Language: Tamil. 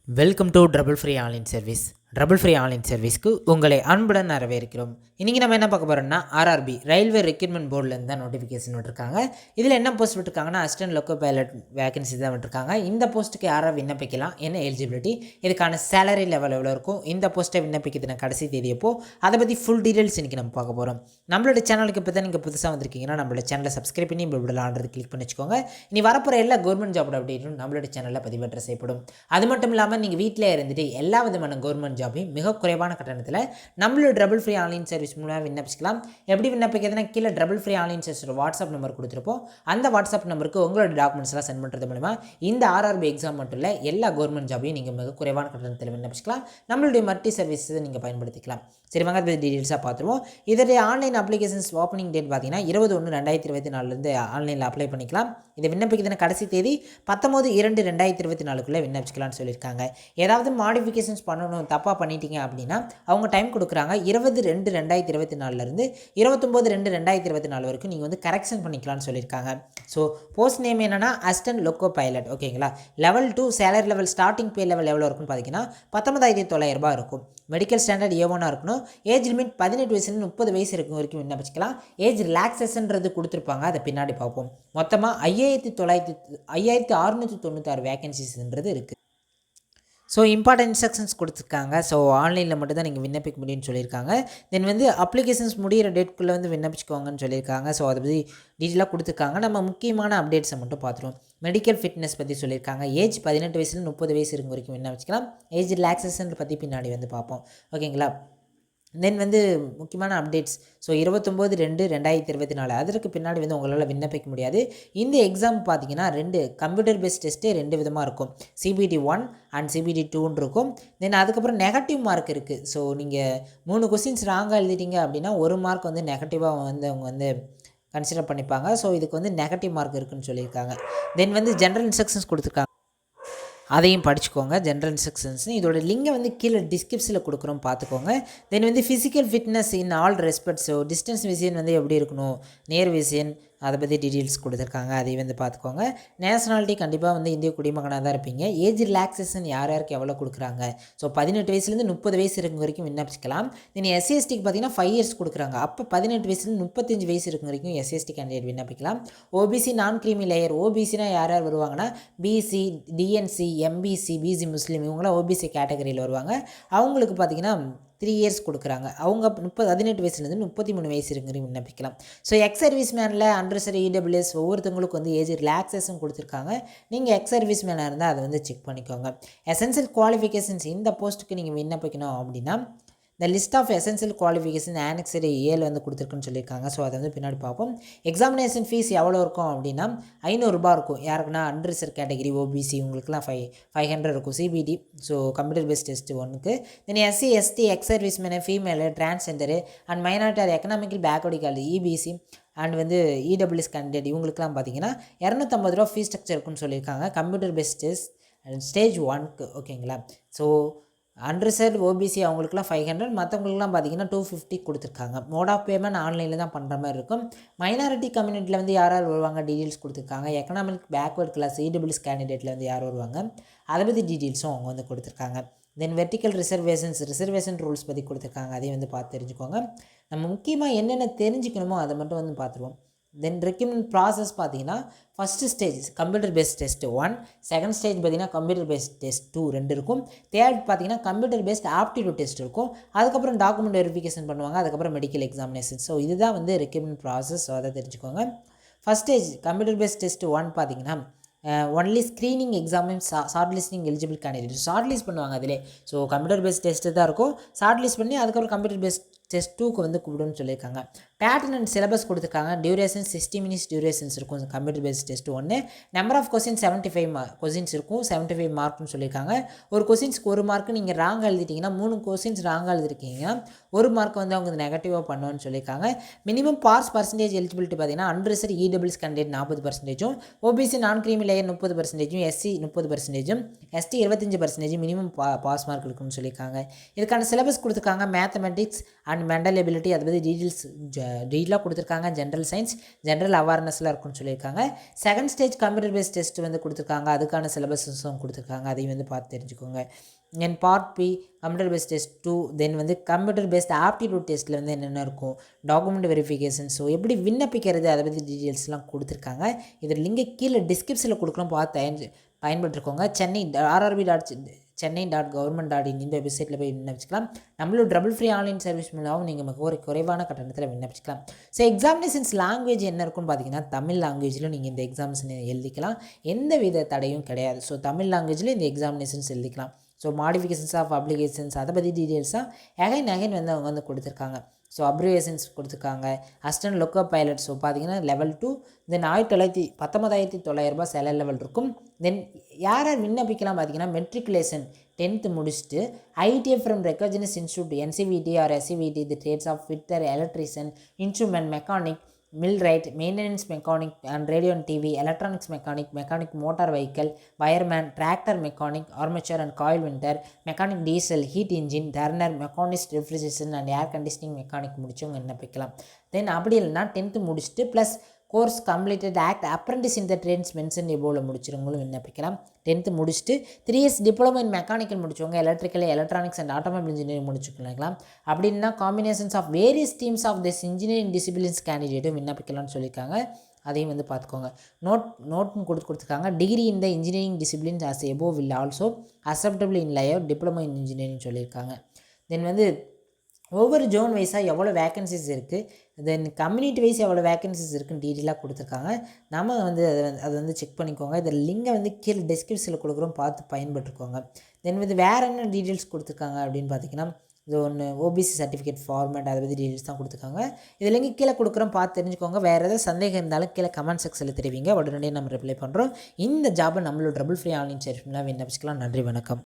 Welcome to trouble free online service. Trouble free online சர்வீஸ்க்கு உங்களை அன்புடன் வரவேற்கிறோம். இன்றைக்கி நம்ம என்ன பார்க்க போகிறோம்னா, ஆர்ஆர்பி ரயில்வே ரெக்ரூட்மெண்ட் போர்டிலேருந்து தான் நோட்டிஃபிகேஷன் விட்டுருக்காங்க. இதில் என்ன போஸ்ட் விட்டுருக்காங்கன்னா, அசிஸ்டன்ட் லோக்கோ பைலட் வேகன்சி தான் விட்டுருக்காங்க. இந்த போஸ்ட்டுக்கு யாராவது விண்ணப்பிக்கலாம், என்ன எலிஜிபிலிட்டி, இதுக்கான சேலரி லெவல் எவ்வளோ இருக்கும், இந்த போஸ்ட்டை விண்ணப்பிக்கிறதுன கடைசி தேதி எப்போ, அதை பற்றி ஃபுல் டீட்டெயில்ஸ் இன்றைக்கி நம்ம பார்க்க போகிறோம். நம்மளோட சேனலுக்கு இப்போ தான் நீங்கள் புதுசாக வந்திருக்கீங்கன்னா நம்மளோட சேனலை சப்ஸ்கிரைப் பண்ணி இப்படி ஆர்டர் கிளிக் பண்ணி வச்சுக்கோங்க. இனி வரப்போகிற எல்லா கவர்மெண்ட் ஜாப் அப்டேட்டும் நம்மளோட சேனலில் பதிவேற்ற செய்யப்படும். அது மட்டும் இல்லாமல் நீங்கள் வீட்டில் இருந்துட்டு எல்லா விதமான கவர்மெண்ட் ஜாபையும் மிக குறைவான கட்டணத்தில் நம்மளோட ட்ரபிள் ஃப்ரீ ஆன்லைன் சர்வீஸ் மூலமாக விண்ணப்பிக்கலாம். எப்படி விண்ணப்பிக்கிறதுனா, கீழே ட்ரபிள் ஃப்ரீ ஆன்லைன் சர்வீஸோட வாட்ஸ்அப் நம்பர் கொடுத்துருப்போம். அந்த வாட்ஸ்அப் நம்பருக்கு உங்களோட டாக்குமெண்ட்ஸ்லாம் சென்ட் பண்ணுறது மூலமா இந்த ஆர்ஆர்பி எக்ஸாம் மட்டும் இல்லை, எல்லா கவர்மெண்ட் ஜாபையும் நீங்கள் மிக குறைவான கட்டணத்தில் விண்ணப்பிக்கலாம். நம்மளுடைய மல்டி சர்வீஸை நீங்கள் பயன்படுத்திக்கலாம். சரி வாங்க, அது டீட்டெயில்ஸாக பார்த்துருவோம். இதோடைய ஆன்லைன் அப்ளிகேஷன்ஸ் ஓப்பனிங் டேட் பார்த்தீங்கன்னா 21/1/2024 ஆன்லைனில் அப்ளை பண்ணிக்கலாம். இதை விண்ணப்பிக்கிறதுன கடைசி தேதி 19/2/2024 விண்ணப்பிக்கலாம்னு சொல்லியிருக்காங்க. ஏதாவது மாடிஃபிகேஷன்ஸ் பண்ணணும், தப்பாக பண்ணிட்டீங்க அப்படின்னா அவங்க டைம் கொடுக்குறாங்க. 20/2/2024 29/2/2024 வரைக்கும் நீங்கள் வந்து கரெக்ஷன் பண்ணிக்கலாம்னு சொல்லியிருக்காங்க. ஸோ போஸ்ட் நேம் என்னென்னா அசிஸ்டன்ட் லோக்கோ பைலட். ஓகேங்களா. லெவல் 2 சேலரி லெவல் ஸ்டார்டிங் பே லெவல் எவ்வளோ இருக்குன்னு பார்த்தீங்கன்னா 19,900 இருக்கும். மெடிக்கல் ஸ்டாண்டர்ட் A1 இருக்கணும். ஏஜ் லிமிட் 18 வயசுலேருந்து 30 வயசு இருக்கும் வரைக்கும் விண்ணப்பிச்சிக்கலாம். ஏஜ் ரிலாக்ஸேஷன்றது கொடுத்துருப்பாங்க, அதை பின்னாடி பார்ப்போம். மொத்தமாக 5,696 வேகன்சிஸ்ன்றது இருக்குது. ஸோ இம்பார்ட்டன்ட் இன்ஸ்ட்ரக்ஷன்ஸ் கொடுத்துருக்காங்க. ஸோ ஆன்லைனில் மட்டும் தான் நீங்கள் விண்ணப்பிக்க முடியும்னு சொல்லியிருக்காங்க. தென் வந்து அப்ளிகேஷன்ஸ் முடிகிற டேட்குள்ளே வந்து விண்ணப்பிச்சுக்கோங்கன்னு சொல்லியிருக்காங்க. ஸோ அதை பற்றி டீட்டெயிலாக கொடுத்துருக்காங்க. நம்ம முக்கியமான அப்டேட்ஸை மட்டும் பார்த்துருவோம். மெடிக்கல் ஃபிட்னஸ் பற்றி சொல்லியிருக்காங்க. ஏஜ் 18 வயசுலேருந்து 30 வயசு இருக்கும் வரைக்கும் விண்ணப்பிச்சிக்கலாம். ஏஜ் ரிலாக்ஸேஷன் பற்றி பின்னாடி வந்து பார்ப்போம். ஓகேங்களா. தென் வந்து முக்கியமான அப்டேட்ஸ். ஸோ 29/2/2024 அதற்கு பின்னாடி வந்து உங்களால் விண்ணப்பிக்க முடியாது. இந்த எக்ஸாம் பார்த்தீங்கன்னா 2 கம்ப்யூட்டர் பேஸ்ட் டெஸ்ட்டு 2 விதமாக இருக்கும். CBT 1 அண்ட் CBT 2 இருக்கும். தென் அதுக்கப்புறம் நெகட்டிவ் மார்க் இருக்குது. ஸோ நீங்கள் 3 கொஸ்டின்ஸ் ராங்காக எழுதிட்டீங்க அப்படின்னா 1 மார்க் வந்து நெகட்டிவாக வந்து அவங்க வந்து கன்சிடர் பண்ணிப்பாங்க. ஸோ இதுக்கு வந்து நெகட்டிவ் மார்க் இருக்குதுன்னு சொல்லியிருக்காங்க. தென் வந்து ஜென்ரல் இன்ஸ்ட்ரக்ஷன்ஸ் கொடுத்துருக்காங்க, அதையும் படிச்சுக்கோங்க. ஜென்ரல் இன்ஸ்ட்ரக்ஷன்ஸ் இதோட லிங்கை வந்து கீழே டிஸ்கிரிப்ஷனில் கொடுக்குறோம், பார்த்துக்கோங்க. தென் வந்து physical fitness in all respect. So distance vision வந்து எப்படி இருக்கணும், நேர் விஷன், அதை பற்றி டீட்டெயில்ஸ் கொடுத்துருக்காங்க, அதையும் வந்து பார்த்துக்கோங்க. நேஷனாலிட்டி கண்டிப்பாக வந்து இந்திய குடிமகனாக தான் இருப்பீங்க. ஏஜ் ரிலாக்ஸேஷன் யார் யாருக்கு எவ்வளோ கொடுக்குறாங்க. ஸோ 18 வயசுலேருந்து 30 வயசு இருக்கும் வரைக்கும் விண்ணப்பிக்கலாம். தென் SC/STக்கு பார்த்தீங்கன்னா 5 இயர்ஸ் கொடுக்குறாங்க. அப்போ 18 வயசுலேருந்து 35 வயசு இருக்கும் வரைக்கும் SC/ST கேண்டிடேட் விண்ணப்பிக்கலாம். OBC non creamy layer. OBCனா யார் யார் வருவாங்கன்னா BC, DNC, MBC, BC முஸ்லீம், இவங்களாம் OBC கேட்டகரியில் வருவாங்க. அவங்களுக்கு பார்த்தீங்கன்னா 3 இயர்ஸ் கொடுக்குறாங்க. அவங்க 18 வயசுலேருந்து 33 வயசு இருக்கிறவங்க விண்ணப்பிக்கலாம். ஸோ எக்ஸ் சர்வீஸ் மேனில் அண்டர்சர் EWS ஒவ்வொருத்தவங்களுக்கு வந்து ஏஜ் ரிலாக்ஸேஷன் கொடுத்துருக்காங்க. நீங்கள் எக்ஸ் சர்வீஸ் மேனாக இருந்தால் அதை வந்து செக் பண்ணிக்கோங்க. எசென்சியல் குவாலிஃபிகேஷன்ஸ் இந்த போஸ்ட்டுக்கு நீங்கள் விண்ணப்பிக்கணும் அப்படின்னா இந்த லிஸ்ட் ஆஃப் எசென்சியல் குவாலிஃபிகேஷன் ஆனெக்ஸர் 7 வந்து கொடுத்துருக்குன்னு சொல்லியிருக்காங்க. ஸோ அதை வந்து பின்னாடி பார்ப்போம். எக்ஸாமினேஷன் ஃபீஸ் எவ்வளோ இருக்கும் அப்படின்னா 500 ரூபா இருக்கும். யாருக்குன்னா அண்டர்சர் கேட்டகரி OBC உங்களுக்குலாம் 500 இருக்கும். CBT so computer based test 1க்கு. Then SC/ST ex service man, female, transgender and minority or economical backward called EBC and வந்து EWS கேண்டிடேட் இவங்களுக்குலாம் பார்த்தீங்கன்னா 250 ரூபா ஃபீஸ் ஸ்ட்ரக்சர் இருக்குன்னு சொல்லியிருக்காங்க. Computer based test and stage 1க்கு. ஓகேங்களா. ஸோ அண்டர்சர்ட் OBC அவங்களுக்குலாம் 500, மற்றவங்களுக்குலாம் பார்த்தீங்கன்னா 250 கொடுத்துருக்காங்க. மோட் ஆஃப் பேமெண்ட் ஆன்லைனில் தான் பண்ணுற மாதிரி இருக்கும். மைனாரிட்டி கம்யூனிட்டியில் வந்து யார் யார் வருவாங்க டீட்டெயில்ஸ் கொடுத்துருக்காங்க. எக்கனாமிக் பேக்வர்ட் கிளாஸ் EWS கேண்டிடேட்டில் வந்து யார் வருவாங்க அதை பற்றி டீட்டெயில்ஸும் அவங்க வந்து கொடுத்துருக்காங்க. தென் வெர்டிக்கல் ரிசர்வேஷன் ரூல்ஸ் பற்றி கொடுத்துருக்காங்க, அதையும் வந்து பார்த்து தெரிஞ்சுக்கோங்க. நம்ம முக்கியமாக என்னென்ன தெரிஞ்சுக்கணுமோ அதை மட்டும் வந்து பார்த்துருவோம். தென் ரெக்ரூட்மெண்ட் ப்ராசஸ் பார்த்தீங்கன்னா first stage computer based test 1, second stage பார்த்தீங்கன்னா கம்ப்யூட்டர் பேஸ்ட் டெஸ்ட் 2 2 இருக்கும். தேர்ட் பார்த்தீங்கன்னா கம்ப்யூட்டர் பேஸ்ட் ஆப்டிடியூட் டெஸ்ட் இருக்கும். அதுக்கப்புறம் டாக்குமெண்ட் வெரிஃபிகேஷன் பண்ணுவாங்க. அதுக்கப்புறம் மெடிக்கல் எக்ஸாமினேஷன். ஸோ இதுதான் வந்து ரெக்ரூட்மெண்ட் ப்ராசஸ். ஸோ அதை தெரிஞ்சுக்கோங்க. First stage computer based test 1 பார்த்தீங்கன்னா only screening examine short listing eligible candidate short list பண்ணுவாங்க அதிலே. ஸோ கம்ப்யூட்டர் பேஸ்ட் டெஸ்ட்டு தான் இருக்கும். ஷார்ட் லிஸ்ட் பண்ணி அதுக்கப்புறம் கம்ப்யூட்டர் பேஸ்ட் டெஸ்ட் 2க்கு வந்து கூப்பிடுன்னு சொல்லியிருக்காங்க. பேட்டர்ன் அண்ட் சிலபஸ் கொடுத்துருக்காங்க. டியூரேஷன் 60 மினிட்ஸ் டியூரேஷன்ஸ் இருக்கும் computer based test 1. Number of question 75 questions இருக்கும். 75 மார்க்னு சொல்லியிருக்காங்க. ஒரு கொஸ்டின்ஸ்க்கு 1 மார்க்கு நீங்கள் ராங்காக எழுதிட்டிங்கன்னா 3 கொஸ்டின்ஸ் ராங்காக எழுதிருக்கீங்க 1 மார்க் வந்து அவங்க நெகட்டிவாக பண்ணுவோன்னு சொல்லியிருக்காங்க. மினிமம் பாஸ் பர்சன்டேஜ் எலிஜிபிலிட்டி பார்த்தீங்கன்னா அண்டர்சர் EWS candidate 40%, OBC non creamy layer 30%, SC 30%, ST 25% minimum pass mark இருக்குன்னு சொல்லியிருக்காங்க. இதுக்கான சிலபஸ் கொடுத்துருக்காங்க. Mathematics and and mental ability அதை பற்றி டீட்டெயிலாக கொடுத்துருக்காங்க. ஜென்ரல் சயின்ஸ், ஜென்ரல் அவேர்னஸ்லாம் இருக்குன்னு சொல்லியிருக்காங்க. Second stage computer based test வந்து கொடுத்துருக்காங்க. அதுக்கான சிலபஸஸும் கொடுத்துருக்காங்க. அதையும் வந்து பார்த்து தெரிஞ்சுக்கோங்க. Then part B computer based test 2. Then வந்து கம்ப்யூட்டர் பேஸ்ட் ஆப்டிடியூட் டெஸ்ட்டில் வந்து என்னென்ன இருக்கும், டாக்குமெண்ட் வெரிஃபிகேஷன், ஸோ எப்படி விண்ணப்பிக்கிறது அதை பற்றி டீட்டெயில்ஸ்லாம் கொடுத்துருக்காங்க. இதில் லிங்கை கீழே டிஸ்கிரிப்ஷனில் கொடுக்குறோம், பார்த்து பயன்பட்டுருக்கோங்க. rrb.chennai.government.in இந்த வெப்சைட்டில் போய் விண்ணப்பிச்சிக்கலாம். நம்மளோட ட்ரபிள் ஃப்ரீ ஆன்லைன் சர்வீஸ் மூலமாக நீங்கள் மிக ஒரு குறைவான கட்டணத்தில் விண்ணப்பிச்சிக்கலாம். ஸோ எக்ஸாமினேஷன்ஸ் லாங்குவேஜ் என்ன இருக்குன்னு பார்த்தீங்கன்னா தமிழ் லாங்குவேஜில் நீங்கள் இந்த எக்ஸாம்ஸ் எழுதிக்கலாம். எந்த வித தடையும் கிடையாது. ஸோ தமிழ் லாங்குவேஜில் இந்த எக்ஸாமினேஷன்ஸ் எழுதிக்கலாம். ஸோ மாடிஃபிகேஷன்ஸ் ஆஃப் அப்ளிகேஷன்ஸ் அதை பற்றி டீட்டெயில்ஸாக அகைன் வந்து அவங்க வந்து கொடுத்துருக்காங்க. ஸோ அப்ரிவேஷன்ஸ் கொடுத்துருக்காங்க. அசிஸ்டன்ட் லொக்கோ பைலட், ஸோ பார்த்தீங்கன்னா லெவல் 2. தென் 19,900 சேலரி லெவல் இருக்கும். தென் யார் விண்ணப்பிக்கலாம் பார்த்தீங்கன்னா மெட்ரிகுலேஷன் 10th முடிச்சுட்டு ITF from recognised institute NCVT or SCVT the trades of fitter, electrician, instrument mechanic, millwright, maintenance mechanic and radio and TV, electronics mechanic motor vehicle, wireman, tractor mechanic, armature and coil winter, mechanic diesel, heat engine, turner, mechanist, refrigeration and air conditioning mechanic முடிச்சவங்க விண்ணப்பிக்கலாம். தென் அப்படி இல்லைனா 10th முடிச்சுட்டு plus course completed act apprentice in the trends mention எபோவில் முடிச்சிருவங்களும் விண்ணப்பிக்கலாம். 10th முடிச்சுட்டு 3 years டிப்ளமோ இன் மெக்கானிக்கல் முடிச்சவங்க electrical, electronics and automobile engineering முடிச்சுக்கலாம். அப்படின்னா combinations of various teams of this engineering disciplines கேண்டிடேட்டும் விண்ணப்பிக்கலாம்னு சொல்லியிருக்காங்க. அதையும் வந்து பார்த்துக்கோங்க. நோட்டும் கொடுத்துருக்காங்க. Degree in the engineering disciplines as above will also acceptable in lieu of diploma in engineering சொல்லியிருக்காங்க. தென் வந்து ஒவ்வொரு ஜோன் வைஸாக எவ்வளோ வேக்கன்சிஸ் இருக்குது, தென் கம்யூனிட்டி வைஸ் எவ்வளோ வேக்கன்சிஸ் இருக்குன்னு டீட்டெயிலாக கொடுத்துருக்காங்க. நம்ம வந்து அதை வந்து செக் பண்ணிக்கோங்க. இதில் லிங்கை வந்து கீழே டிஸ்கிரிப்ஷனில் கொடுக்குறோம், பார்த்து பயன்பட்டுருக்கோங்க. தென் வந்து வேறு என்ன டீட்டெயில்ஸ் கொடுத்துருக்காங்க அப்படின்னு பார்த்தீங்கன்னா இது ஒன்று OBC சர்டிஃபிகேட் ஃபார்மேட் அதை பற்றி டீட்டெயில்ஸ் தான் கொடுத்துருக்காங்க. இதில் லிங்க் கீழே கொடுக்குறோம், பார்த்து தெரிஞ்சுக்கோங்க. வேறு ஏதாவது சந்தேகம் இருந்தாலும் கீழே கமெண்ட் செக்ஷனில் தெரிவிங்க, உடனடியாக நம்ம ரிப்ளை பண்ணுறோம். இந்த ஜாபை நம்மளோட ட்ரபிள் ஃப்ரீ ஆன்லைன் சர்வீஸ்லாம் விண்ணப்பிச்சுக்கலாம். நன்றி, வணக்கம்.